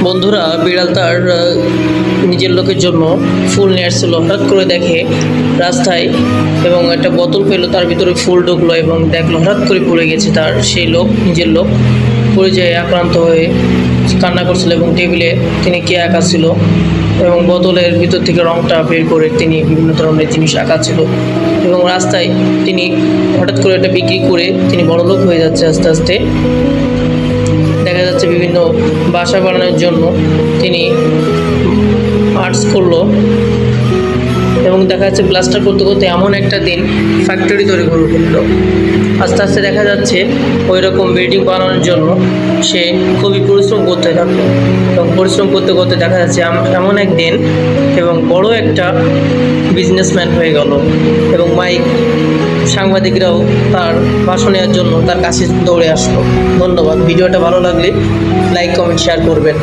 বন্ধুরা, বিড়াল তার নিজের লোকের জন্য ফুল নিয়ে আসছিল। হঠাৎ করে দেখে রাস্তায় এবং একটা বোতল পেলো, তার ভিতরে ফুল ঢুকলো এবং দেখলো হঠাৎ করে পড়ে গেছে তার সেই লোক, নিজের লোক। পড়ে যেয়ে আক্রান্ত হয়ে কান্না করছিল এবং টেবিলে তিনি কে আঁকা ছিল এবং বোতলের ভিতর থেকে রংটা বের করে তিনি বিভিন্ন ধরনের জিনিস আঁকা ছিল এবং রাস্তায় তিনি হঠাৎ করে এটা বিক্রি করে তিনি বড়লোক হয়ে যাচ্ছে আস্তে আস্তে। দেখা যাচ্ছে বিভিন্ন বাসা বানানোর জন্য তিনি আর্টস করলো এবং দেখা যাচ্ছে প্লাস্টার করতে করতে এমন একটা দিন ফ্যাক্টরি তৈরি করে ফেললো। আস্তে আস্তে দেখা যাচ্ছে ওই রকম বিল্ডিং বানানোর জন্য সে খুবই পরিশ্রম করতে থাকলো এবং পরিশ্রম করতে করতে দেখা যাচ্ছে এমন একদিন এবং বড় একটা বিজনেসম্যান হয়ে গেল এবং সাংবাদিকরাও তার ভাষণ নেওয়ার জন্য তার কাছে দৌড়ে আসলো। ধন্যবাদ। ভিডিওটা ভালো লাগলে লাইক, কমেন্ট, শেয়ার করবেন।